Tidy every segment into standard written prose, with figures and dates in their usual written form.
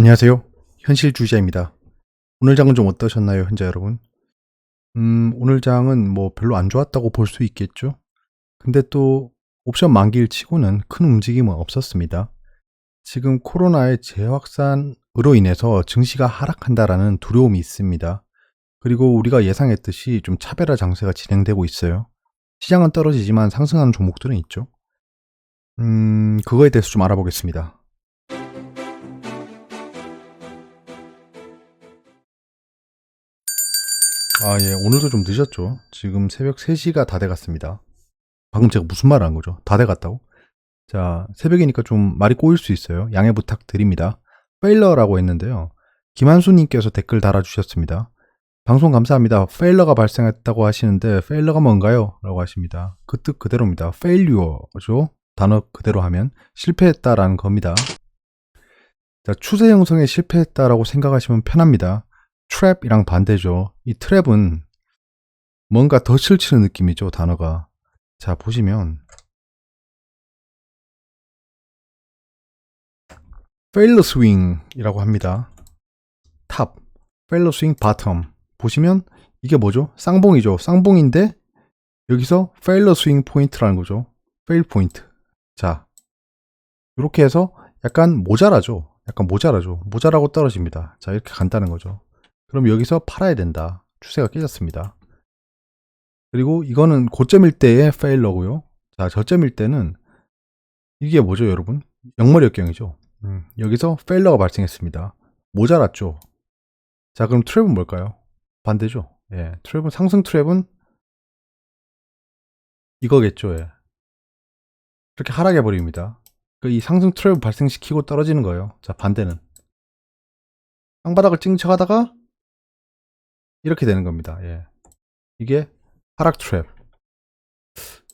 안녕하세요. 현실주의자입니다. 오늘 장은 좀 어떠셨나요, 현재 여러분? 오늘 장은 뭐 별로 안 좋았다고 볼 수 있겠죠? 근데 또 옵션 만기일 치고는 큰 움직임은 없었습니다. 지금 코로나의 재확산으로 인해서 증시가 하락한다라는 두려움이 있습니다. 그리고 우리가 예상했듯이 좀 차별화 장세가 진행되고 있어요. 시장은 떨어지지만 상승하는 종목들은 있죠. 그거에 대해서 좀 알아보겠습니다. 아, 예. 오늘도 좀 늦었죠. 지금 새벽 3시가 다 돼갔습니다. 방금 제가 무슨 말을 한 거죠? 다 돼갔다고? 자, 새벽이니까 좀 말이 꼬일 수 있어요. 양해 부탁드립니다. 페일러라고 했는데요. 김한수님께서 댓글 달아주셨습니다. 방송 감사합니다. 페일러가 발생했다고 하시는데 페일러가 뭔가요? 라고 하십니다. 그 뜻 그대로입니다. 페일류어죠. 단어 그대로 하면 실패했다라는 겁니다. 자, 추세 형성에 실패했다라고 생각하시면 편합니다. 트랩이랑 반대죠. 이 트랩은 뭔가 덫을 치는 느낌이죠, 단어가. 자, 보시면 failure swing이라고 합니다. 탑, failure swing bottom. 보시면 이게 뭐죠? 쌍봉이죠. 쌍봉인데 여기서 failure swing 포인트라는 거죠. fail 포인트. 자, 이렇게 해서 약간 모자라죠. 모자라고 떨어집니다. 자, 이렇게 간다는 거죠. 그럼 여기서 팔아야 된다. 추세가 깨졌습니다. 그리고 이거는 고점일 때의 페일러고요. 자, 저점일 때는 이게 뭐죠, 여러분? 역머리역경이죠. 여기서 페일러가 발생했습니다. 모자랐죠. 자, 그럼 트랩은 뭘까요? 반대죠. 예, 트랩은 상승 트랩은 이거겠죠. 예. 이렇게 하락해 버립니다. 이 상승 트랩을 발생시키고 떨어지는 거예요. 자, 반대는 땅바닥을 찍는 척하다가 이렇게 되는 겁니다. 예. 이게 하락 트랩.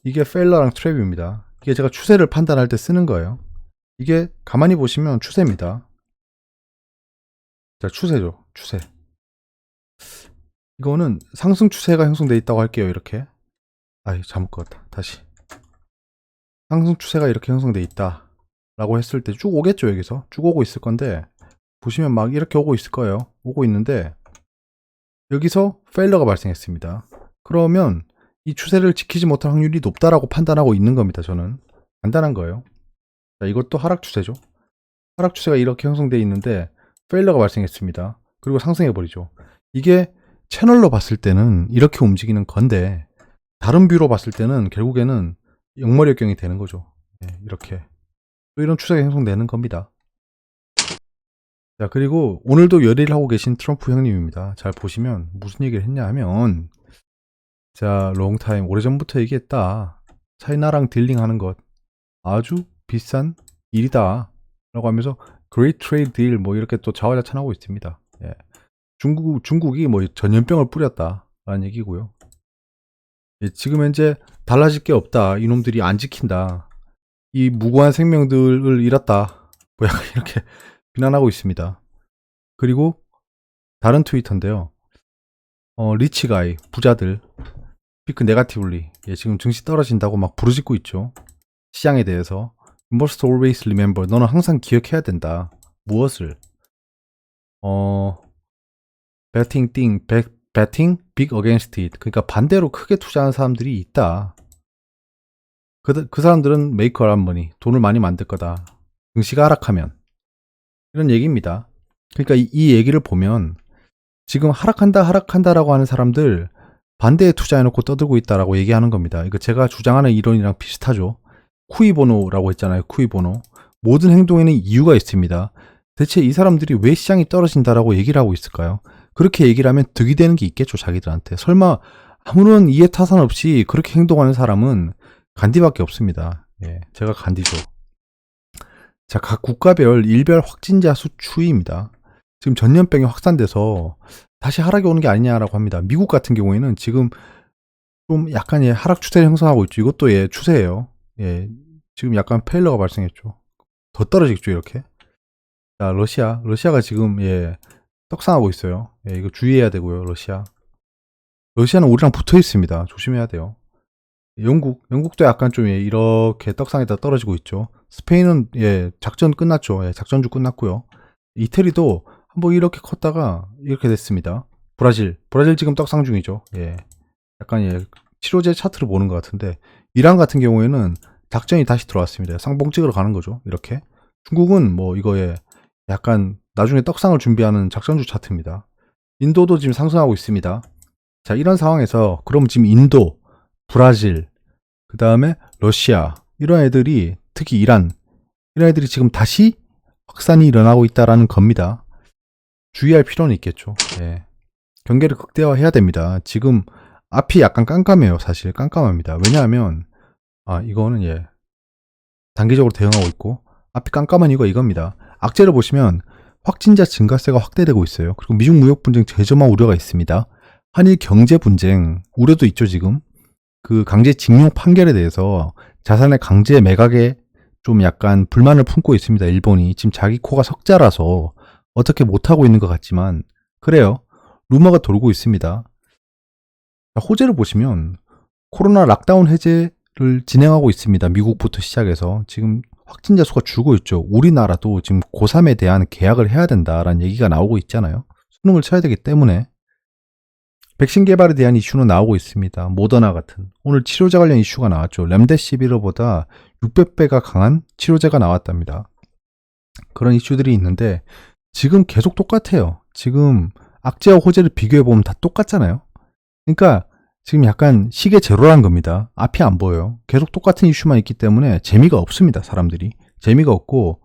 이게 페일러랑 트랩입니다. 이게 제가 추세를 판단할 때 쓰는 거예요. 이게 가만히 보시면 추세입니다. 자, 추세죠. 추세. 이거는 상승 추세가 형성되어 있다고 할게요. 이렇게. 아이, 잘못 그었다. 다시. 상승 추세가 이렇게 형성되어 있다. 라고 했을 때 쭉 오겠죠. 여기서. 쭉 오고 있을 건데 보시면 막 이렇게 오고 있을 거예요. 오고 있는데 여기서 페일러가 발생했습니다. 그러면 이 추세를 지키지 못할 확률이 높다라고 판단하고 있는 겁니다. 저는. 간단한 거예요. 자, 이것도 하락 추세죠. 하락 추세가 이렇게 형성되어 있는데 페일러가 발생했습니다. 그리고 상승해 버리죠. 이게 채널로 봤을 때는 이렇게 움직이는 건데 다른 뷰로 봤을 때는 결국에는 역머리역경이 되는 거죠. 네, 이렇게 또 이런 추세가 형성되는 겁니다. 자, 그리고 오늘도 열의를 하고 계신 트럼프 형님입니다. 잘 보시면 무슨 얘기를 했냐 하면, 자, 롱타임 오래전부터 얘기했다. 차이나랑 딜링하는 것 아주 비싼 일이다 라고 하면서 Great Trade Deal 뭐 이렇게 또 자화자찬하고 있습니다. 예. 중국이 뭐 전염병을 뿌렸다 라는 얘기고요. 예, 지금 현재 달라질 게 없다. 이놈들이 안 지킨다. 이 무고한 생명들을 잃었다. 뭐 약간 이렇게 비난하고 있습니다. 그리고 다른 트위터인데요. 리치가이, 부자들, 피크 네가티블리. 예, 지금 증시 떨어진다고 막 부르짖고 있죠. 시장에 대해서. You must always remember. 너는 항상 기억해야 된다. 무엇을? betting big against it. 그러니까 반대로 크게 투자하는 사람들이 있다. 그 사람들은 make a lot of money. 돈을 많이 만들 거다. 증시가 하락하면. 이런 얘기입니다. 그러니까 이 얘기를 보면 지금 하락한다라고 하는 사람들 반대에 투자해놓고 떠들고 있다라고 얘기하는 겁니다. 이거 제가 주장하는 이론이랑 비슷하죠. 쿠이보노라고 했잖아요. 쿠이보노. 모든 행동에는 이유가 있습니다. 대체 이 사람들이 왜 시장이 떨어진다라고 얘기를 하고 있을까요? 그렇게 얘기를 하면 득이 되는 게 있겠죠, 자기들한테. 설마 아무런 이해 타산 없이 그렇게 행동하는 사람은 간디밖에 없습니다. 예, 제가 간디죠. 자, 각 국가별 일별 확진자 수 추이입니다. 지금 전염병이 확산돼서 다시 하락이 오는 게 아니냐라고 합니다. 미국 같은 경우에는 지금 좀 약간 하락 추세를 형성하고 있죠. 이것도 추세예요. 예, 지금 약간 페일러가 발생했죠. 더 떨어지겠죠, 이렇게. 자, 러시아가 지금 떡상하고 있어요. 예, 이거 주의해야 되고요, 러시아는 우리랑 붙어 있습니다. 조심해야 돼요. 영국도 약간 좀 이렇게 떡상에다 떨어지고 있죠. 스페인은 작전 끝났죠. 작전주 끝났고요. 이태리도 한번 이렇게 컸다가 이렇게 됐습니다. 브라질 지금 떡상 중이죠. 예. 약간 예, 치료제 차트를 보는 것 같은데, 이란 같은 경우에는 작전이 다시 들어왔습니다. 쌍봉 찍으러 가는 거죠. 이렇게. 중국은 뭐 이거에 약간 나중에 떡상을 준비하는 작전주 차트입니다. 인도도 지금 상승하고 있습니다. 자, 이런 상황에서 그럼 지금 인도, 브라질, 그 다음에 러시아, 이런 애들이, 특히 이란, 이런 애들이 지금 다시 확산이 일어나고 있다라는 겁니다. 주의할 필요는 있겠죠. 예. 경계를 극대화해야 됩니다. 지금 앞이 약간 깜깜해요. 사실 깜깜합니다. 왜냐하면 이거는 예, 단기적으로 대응하고 있고, 앞이 깜깜한 이유가 이겁니다. 악재를 보시면 확진자 증가세가 확대되고 있어요. 그리고 미중 무역 분쟁 재점화 우려가 있습니다. 한일 경제 분쟁 우려도 있죠. 지금 그 강제징용 판결에 대해서 자산의 강제 매각에 좀 약간 불만을 품고 있습니다. 일본이 지금 자기 코가 석자라서 어떻게 못하고 있는 것 같지만 그래요. 루머가 돌고 있습니다. 호재를 보시면 코로나 락다운 해제를 진행하고 있습니다. 미국부터 시작해서 지금 확진자 수가 줄고 있죠. 우리나라도 지금 고3에 대한 계약을 해야 된다라는 얘기가 나오고 있잖아요. 수능을 쳐야 되기 때문에. 백신 개발에 대한 이슈는 나오고 있습니다. 모더나 같은. 오늘 치료제 관련 이슈가 나왔죠. 렘데시비르보다 600배가 강한 치료제가 나왔답니다. 그런 이슈들이 있는데 지금 계속 똑같아요. 지금 악재와 호재를 비교해보면 다 똑같잖아요. 그러니까 지금 약간 시계 제로란 겁니다. 앞이 안 보여요. 계속 똑같은 이슈만 있기 때문에 재미가 없습니다. 사람들이. 재미가 없고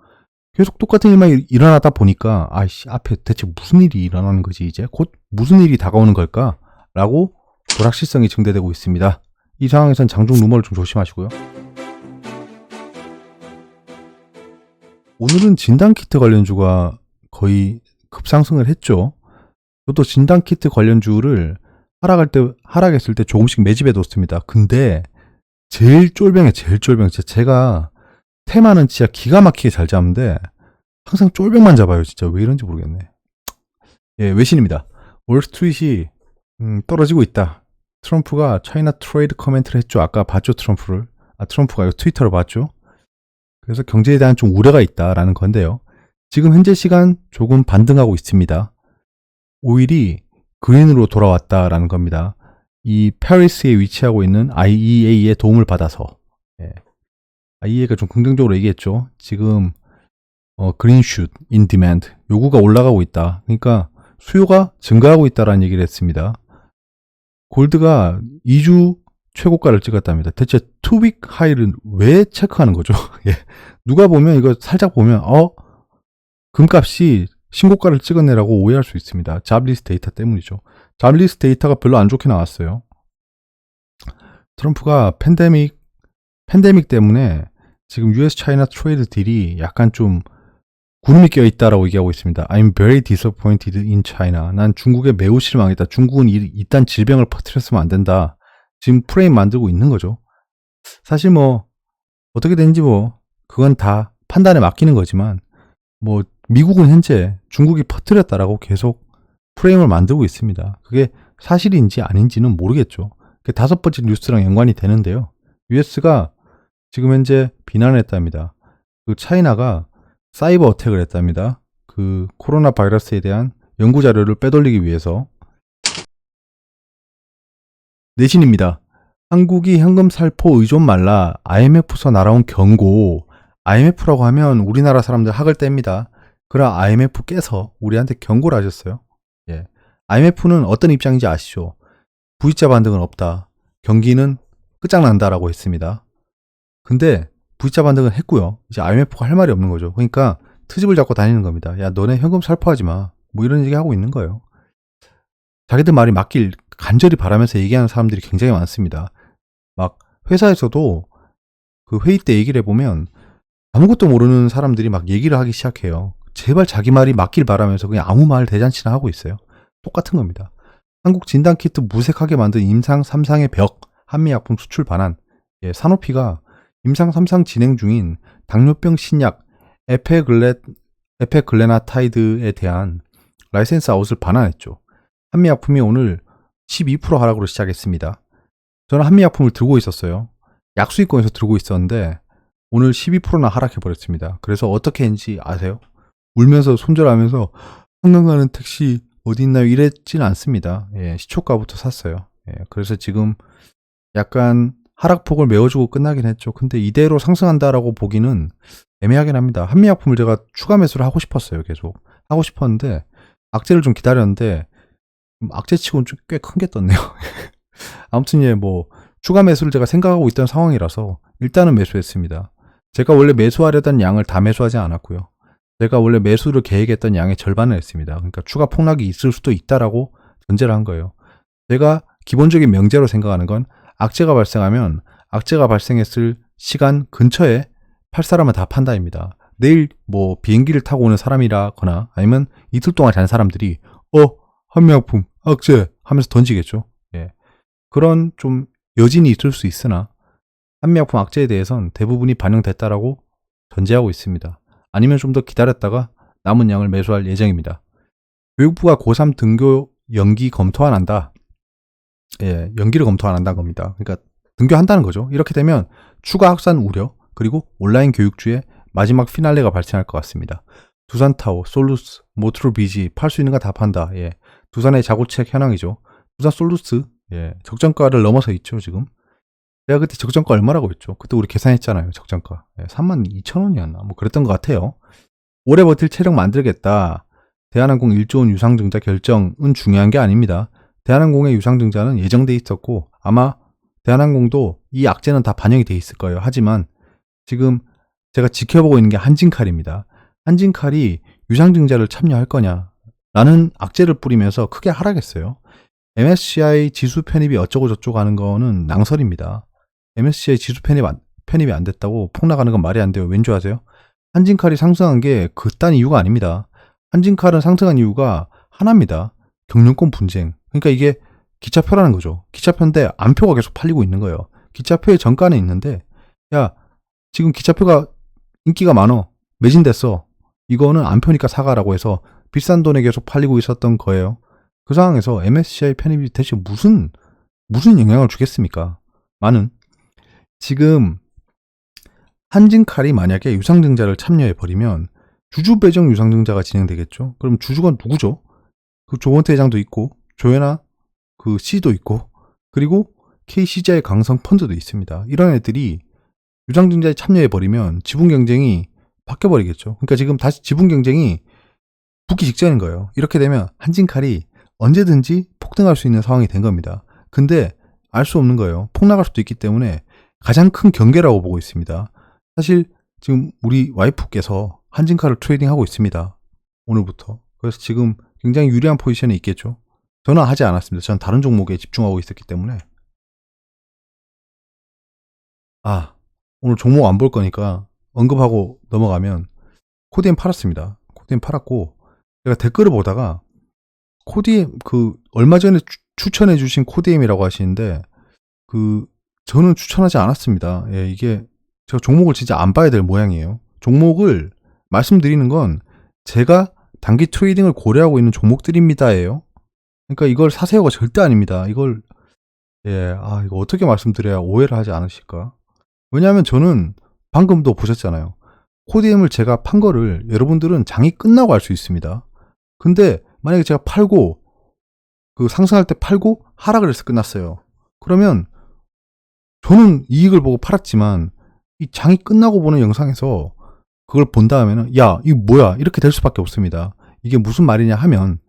계속 똑같은 일만 일어나다 보니까 아이씨, 앞에 대체 무슨 일이 일어나는 거지, 이제 곧 무슨 일이 다가오는 걸까 라고 불확실성이 증대되고 있습니다. 이 상황에선 장중 루머를 좀 조심하시고요. 오늘은 진단키트 관련주가 거의 급상승을 했죠. 저도 진단키트 관련주를 하락했을 때 조금씩 매집해 뒀습니다. 근데 제일 쫄병, 제가 테마는 진짜 기가 막히게 잘 잡는데 항상 쫄병만 잡아요. 진짜 왜 이런지 모르겠네. 예, 외신입니다. 월스트리트이 떨어지고 있다. 트럼프가 차이나 트레이드 커멘트를 했죠. 아까 봤죠, 트럼프를. 트럼프가 이거 트위터로 봤죠. 그래서 경제에 대한 좀 우려가 있다라는 건데요. 지금 현재 시간 조금 반등하고 있습니다. 오일이 그린으로 돌아왔다라는 겁니다. 이 파리스에 위치하고 있는 IEA의 도움을 받아서. 예. IEA가 좀 긍정적으로 얘기했죠. 지금 그린슛 인 디맨드 요구가 올라가고 있다. 그러니까 수요가 증가하고 있다라는 얘기를 했습니다. 골드가 2주 최고가를 찍었답니다. 대체 투윅 하이를 왜 체크하는 거죠? 예. 누가 보면 이거 살짝 보면 금값이 신고가를 찍었네라고 오해할 수 있습니다. 잡리스 데이터 때문이죠. 잡리스 데이터가 별로 안 좋게 나왔어요. 트럼프가 팬데믹 때문에 지금 US 차이나 트레이드 딜이 약간 좀 구름이 껴 있다라고 얘기하고 있습니다. I'm very disappointed in China. 난 중국에 매우 실망했다. 중국은 이딴 질병을 퍼뜨렸으면 안 된다. 지금 프레임 만들고 있는 거죠. 사실 뭐 어떻게 되는지 뭐 그건 다 판단에 맡기는 거지만 뭐 미국은 현재 중국이 퍼뜨렸다라고 계속 프레임을 만들고 있습니다. 그게 사실인지 아닌지는 모르겠죠. 그게 5번째 뉴스랑 연관이 되는데요. US가 지금 현재 비난을 했답니다. 그 차이나가 사이버 어택을 했답니다. 그 코로나 바이러스에 대한 연구 자료를 빼돌리기 위해서. 내신입니다. 한국이 현금 살포 의존 말라. IMF에서 날아온 경고. IMF라고 하면 우리나라 사람들 학을 뗍니다. 그럼 IMF께서 우리한테 경고를 하셨어요. 예. IMF는 어떤 입장인지 아시죠? V자 반등은 없다. 경기는 끝장난다라고 했습니다. 근데 V자 반등은 했고요. 이제 IMF가 할 말이 없는 거죠. 그러니까 트집을 잡고 다니는 겁니다. 야, 너네 현금 살포하지 마. 뭐 이런 얘기 하고 있는 거예요. 자기들 말이 맞길 간절히 바라면서 얘기하는 사람들이 굉장히 많습니다. 막 회사에서도 그 회의 때 얘기를 해보면 아무것도 모르는 사람들이 막 얘기를 하기 시작해요. 제발 자기 말이 맞길 바라면서 그냥 아무 말 대잔치나 하고 있어요. 똑같은 겁니다. 한국 진단키트 무색하게 만든 임상 3상의 벽, 한미약품 수출 반환. 예, 사노피가 임상 3상 진행 중인 당뇨병 신약 에페글레나타이드에 대한 라이센스 아웃을 반환했죠. 한미약품이 오늘 12% 하락으로 시작했습니다. 저는 한미약품을 들고 있었어요. 약수익권에서 들고 있었는데 오늘 12%나 하락해버렸습니다. 그래서 어떻게 했는지 아세요? 울면서 손절하면서 한강 가는 택시 어디 있나요? 이랬진 않습니다. 예, 시초가부터 샀어요. 예, 그래서 지금 약간 하락폭을 메워주고 끝나긴 했죠. 근데 이대로 상승한다라고 보기는 애매하긴 합니다. 한미약품을 제가 추가 매수를 하고 싶었어요. 계속 하고 싶었는데 악재를 좀 기다렸는데 악재치고는 좀 꽤 큰 게 떴네요. 아무튼 예, 뭐 추가 매수를 제가 생각하고 있던 상황이라서 일단은 매수했습니다. 제가 원래 매수하려던 양을 다 매수하지 않았고요. 제가 원래 매수를 계획했던 양의 절반을 했습니다. 그러니까 추가 폭락이 있을 수도 있다라고 전제를 한 거예요. 제가 기본적인 명제로 생각하는 건 악재가 발생하면 악재가 발생했을 시간 근처에 팔 사람은 다 판다입니다. 내일 뭐 비행기를 타고 오는 사람이라거나 아니면 이틀 동안 잔 사람들이 한미약품 악재 하면서 던지겠죠. 예. 그런 좀 여진이 있을 수 있으나 한미약품 악재에 대해서는 대부분이 반영됐다라고 전제하고 있습니다. 아니면 좀 더 기다렸다가 남은 양을 매수할 예정입니다. 교육부가 고3 등교 연기 검토 안 한다. 예, 연기를 검토 안 한다는 겁니다. 그러니까 등교한다는 거죠. 이렇게 되면 추가 확산 우려 그리고 온라인 교육주의 마지막 피날레가 발생할 것 같습니다. 두산타워, 솔루스, 모트로비지 팔 수 있는 거 다 판다. 예, 두산의 자구책 현황이죠. 두산 솔루스 예, 적정가를 넘어서 있죠 지금. 내가 그때 적정가 얼마라고 했죠? 그때 우리 계산했잖아요. 적정가. 예, 32,000원이었나? 뭐 그랬던 것 같아요. 오래 버틸 체력 만들겠다. 대한항공 1조 원 유상증자 결정은 중요한 게 아닙니다. 대한항공의 유상증자는 예정돼 있었고 아마 대한항공도 이 악재는 다 반영이 돼 있을 거예요. 하지만 지금 제가 지켜보고 있는 게 한진칼입니다. 한진칼이 유상증자를 참여할 거냐 라는 악재를 뿌리면서 크게 하락했어요. MSCI 지수 편입이 어쩌고 저쩌고 하는 거는 낭설입니다. MSCI 지수 편입이 안 됐다고 폭락하는 건 말이 안 돼요. 왠지 아세요? 한진칼이 상승한 게 그딴 이유가 아닙니다. 한진칼은 상승한 이유가 하나입니다. 경영권 분쟁. 그러니까 이게 기차표라는 거죠. 기차표인데 안표가 계속 팔리고 있는 거예요. 기차표의 정가는 있는데 야 지금 기차표가 인기가 많어. 매진됐어. 이거는 안표니까 사가라고 해서 비싼 돈에 계속 팔리고 있었던 거예요. 그 상황에서 MSCI 편입이 대체 무슨 영향을 주겠습니까? 많은 지금 한진칼이 만약에 유상증자를 참여해버리면 주주배정 유상증자가 진행되겠죠. 그럼 주주가 누구죠? 그 조원태 회장도 있고 조현아 그 C도 있고 그리고 KCGI 강성 펀드도 있습니다. 이런 애들이 유상증자에 참여해버리면 지분 경쟁이 바뀌어버리겠죠. 그러니까 지금 다시 지분 경쟁이 붙기 직전인 거예요. 이렇게 되면 한진칼이 언제든지 폭등할 수 있는 상황이 된 겁니다. 근데 알 수 없는 거예요. 폭락할 수도 있기 때문에 가장 큰 경계라고 보고 있습니다. 사실 지금 우리 와이프께서 한진칼을 트레이딩하고 있습니다. 오늘부터. 그래서 지금 굉장히 유리한 포지션에 있겠죠. 저는 하지 않았습니다. 저는 다른 종목에 집중하고 있었기 때문에. 오늘 종목 안 볼 거니까 언급하고 넘어가면 코디엠 팔았습니다. 코디엠 팔았고 제가 댓글을 보다가 코디엠 얼마 전에 추천해 주신 코디엠이라고 하시는데 저는 추천하지 않았습니다. 예, 이게 제가 종목을 진짜 안 봐야 될 모양이에요. 종목을 말씀드리는 건 제가 단기 트레이딩을 고려하고 있는 종목들입니다예요. 그러니까 이걸 사세요가 절대 아닙니다. 이거 어떻게 말씀드려야 오해를 하지 않으실까? 왜냐하면 저는 방금도 보셨잖아요. 코디엠을 제가 판 거를 여러분들은 장이 끝나고 알 수 있습니다. 근데 만약에 제가 팔고 상승할 때 팔고 하락을 해서 끝났어요. 그러면 저는 이익을 보고 팔았지만 이 장이 끝나고 보는 영상에서 그걸 본 다음에는 야 이거 뭐야 이렇게 될 수밖에 없습니다. 이게 무슨 말이냐 하면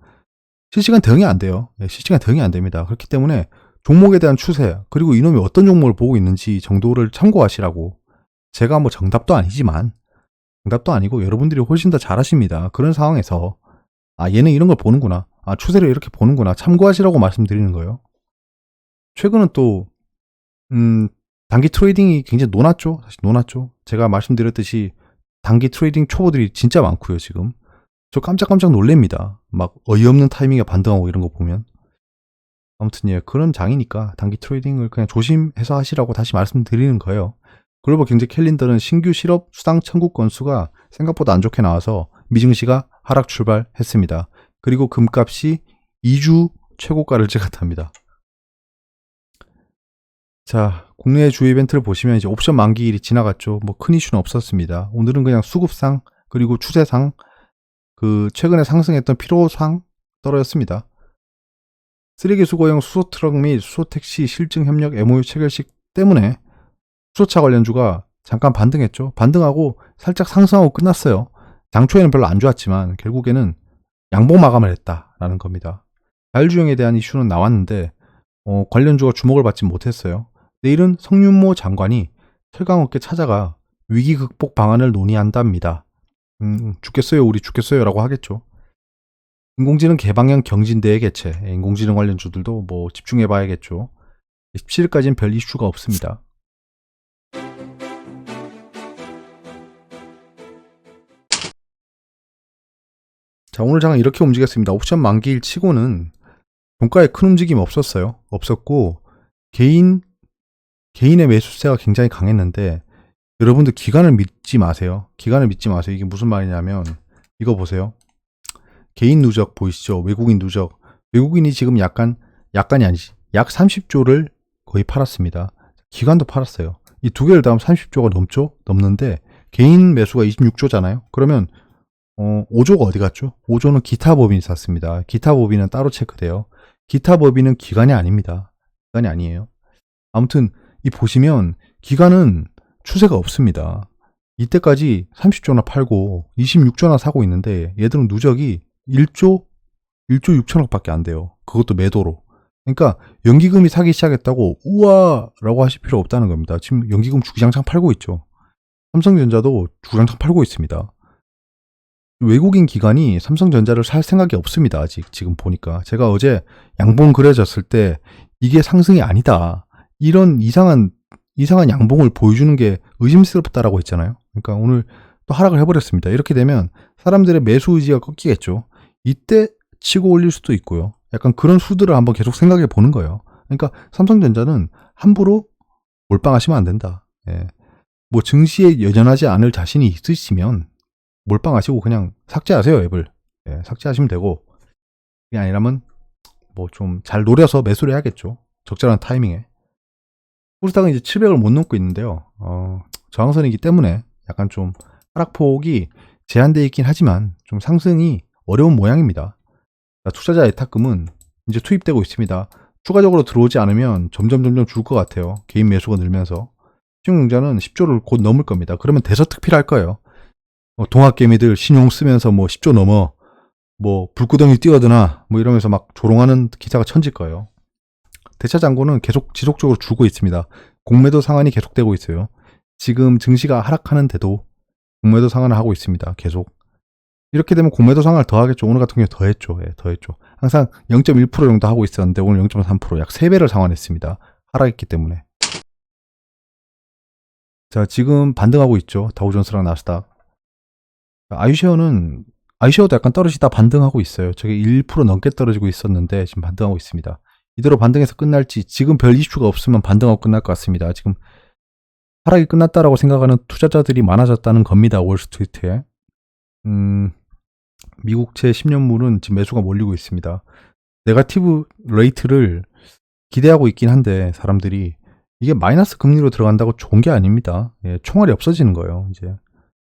실시간 대응이 안 돼요. 실시간 대응이 안 됩니다. 그렇기 때문에 종목에 대한 추세 그리고 이놈이 어떤 종목을 보고 있는지 정도를 참고하시라고. 제가 뭐 정답도 아니지만 정답도 아니고 여러분들이 훨씬 더 잘하십니다. 그런 상황에서 얘는 이런 걸 보는구나. 추세를 이렇게 보는구나. 참고하시라고 말씀드리는 거예요. 최근은 또 단기 트레이딩이 굉장히 논았죠. 사실 논았죠. 제가 말씀드렸듯이 단기 트레이딩 초보들이 진짜 많고요. 지금 저 깜짝깜짝 놀랍니다. 막 어이없는 타이밍에 반등하고 이런 거 보면. 아무튼 그런 장이니까 단기 트레이딩을 그냥 조심해서 하시라고 다시 말씀드리는 거예요. 글로벌 경제 캘린더는 신규 실업 수당 청구 건수가 생각보다 안 좋게 나와서 미증시가 하락 출발했습니다. 그리고 금값이 2주 최고가를 찍었답니다. 자, 국내 주요 이벤트를 보시면 이제 옵션 만기일이 지나갔죠. 뭐 큰 이슈는 없었습니다. 오늘은 그냥 수급상 그리고 추세상 그 최근에 상승했던 필요상 떨어졌습니다. 쓰레기 수거용 수소트럭 및 수소택시 실증 협력 MOU 체결식 때문에 수소차 관련주가 잠깐 반등했죠. 반등하고 살짝 상승하고 끝났어요. 당초에는 별로 안 좋았지만 결국에는 양봉 마감을 했다라는 겁니다. 자율주행에 대한 이슈는 나왔는데 관련주가 주목을 받지 못했어요. 내일은 성윤모 장관이 철강업계 찾아가 위기 극복 방안을 논의한답니다. 죽겠어요, 우리 죽겠어요 라고 하겠죠. 인공지능 개방형 경진대회 개최, 인공지능 관련주들도 뭐 집중해 봐야겠죠. 17일까지는 별 이슈가 없습니다. 자, 오늘 장은 이렇게 움직였습니다. 옵션 만기일 치고는 종가에 큰 움직임 없었어요. 없었고 개인의 매수세가 굉장히 강했는데 여러분들 기관을 믿지 마세요. 기관을 믿지 마세요. 이게 무슨 말이냐면 이거 보세요. 개인 누적 보이시죠? 외국인 누적. 외국인이 지금 약간이 아니지. 약 30조를 거의 팔았습니다. 기관도 팔았어요. 이 두 개를 더하면 30조가 넘죠? 넘는데 개인 매수가 26조잖아요. 그러면 5조가 어디 갔죠? 5조는 기타 법인이 샀습니다. 기타 법인은 따로 체크돼요. 기타 법인은 기관이 아닙니다. 기관이 아니에요. 아무튼 이 보시면 기관은 추세가 없습니다. 이때까지 30조나 팔고 26조나 사고 있는데 얘들은 누적이 1조 6천억 밖에 안 돼요. 그것도 매도로. 그러니까 연기금이 사기 시작했다고 우와 라고 하실 필요 없다는 겁니다. 지금 연기금 주기장창 팔고 있죠. 삼성전자도 주기장창 팔고 있습니다. 외국인 기관이 삼성전자를 살 생각이 없습니다. 아직 지금 보니까. 제가 어제 양봉 그려졌을 때 이게 상승이 아니다. 이런 이상한 양봉을 보여주는 게 의심스럽다라고 했잖아요. 그러니까 오늘 또 하락을 해버렸습니다. 이렇게 되면 사람들의 매수 의지가 꺾이겠죠. 이때 치고 올릴 수도 있고요. 약간 그런 수들을 한번 계속 생각해 보는 거예요. 그러니까 삼성전자는 함부로 몰빵하시면 안 된다. 예. 뭐 증시에 여전하지 않을 자신이 있으시면 몰빵하시고 그냥 삭제하세요, 앱을. 예, 삭제하시면 되고 그게 아니라면 뭐 좀 잘 노려서 매수를 해야겠죠. 적절한 타이밍에. 코스닥은 이제 700을 못 넘고 있는데요. 저항선이기 때문에 약간 좀 하락폭이 제한되어 있긴 하지만 좀 상승이 어려운 모양입니다. 투자자 예탁금은 이제 투입되고 있습니다. 추가적으로 들어오지 않으면 점점 줄 것 같아요. 개인 매수가 늘면서. 신용융자는 10조를 곧 넘을 겁니다. 그러면 대서특필할 거예요. 동학개미들 신용 쓰면서 뭐 10조 넘어, 뭐 불구덩이 뛰어드나 뭐 이러면서 막 조롱하는 기사가 천질 거예요. 대차장고는 계속 지속적으로 줄고 있습니다. 공매도 상한이 계속되고 있어요. 지금 증시가 하락하는데도 공매도 상한을 하고 있습니다. 계속. 이렇게 되면 공매도 상한을 더 하겠죠. 오늘 같은 경우에 더 했죠. 예, 더 했죠. 항상 0.1% 정도 하고 있었는데 오늘 0.3%, 약 3배를 상환했습니다. 하락했기 때문에. 자, 지금 반등하고 있죠. 다우존스랑 나스닥. 아이쉐어도 약간 떨어지다 반등하고 있어요. 저게 1% 넘게 떨어지고 있었는데 지금 반등하고 있습니다. 이대로 반등해서 끝날지 지금 별 이슈가 없으면 반등하고 끝날 것 같습니다. 지금 하락이 끝났다라고 생각하는 투자자들이 많아졌다는 겁니다. 월스트리트에. 미국채 10년물은 지금 매수가 몰리고 있습니다. 네거티브 레이트를 기대하고 있긴 한데 사람들이 이게 마이너스 금리로 들어간다고 좋은 게 아닙니다. 예, 총알이 없어지는 거예요. 이제.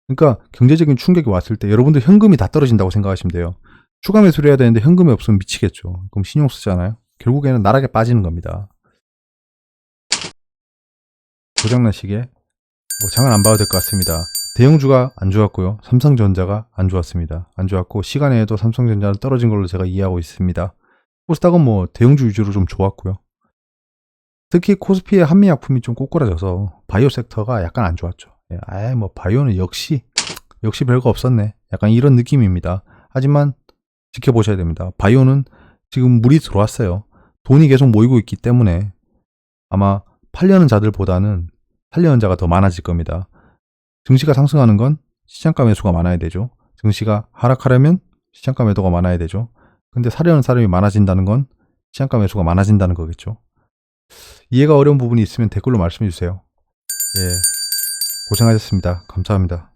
그러니까 경제적인 충격이 왔을 때 여러분들 현금이 다 떨어진다고 생각하시면 돼요. 추가 매수를 해야 되는데 현금이 없으면 미치겠죠. 그럼 신용 쓰잖아요. 결국에는 나락에 빠지는 겁니다. 고장나시게 뭐 장은 안 봐도 될 것 같습니다. 대형주가 안 좋았고요. 삼성전자가 안 좋았습니다. 안 좋았고 시간에도 삼성전자는 떨어진 걸로 제가 이해하고 있습니다. 코스닥은 뭐 대형주 위주로 좀 좋았고요. 특히 코스피의 한미약품이 좀 꼬꾸라져서 바이오 섹터가 약간 안 좋았죠. 뭐 바이오는 역시 별거 없었네. 약간 이런 느낌입니다. 하지만 지켜보셔야 됩니다. 바이오는 지금 물이 들어왔어요. 돈이 계속 모이고 있기 때문에 아마 팔려는 자들보다는 살려는 자가 더 많아질 겁니다. 증시가 상승하는 건 시장가 매수가 많아야 되죠. 증시가 하락하려면 시장가 매도가 많아야 되죠. 근데 사려는 사람이 많아진다는 건 시장가 매수가 많아진다는 거겠죠. 이해가 어려운 부분이 있으면 댓글로 말씀해 주세요. 예, 고생하셨습니다. 감사합니다.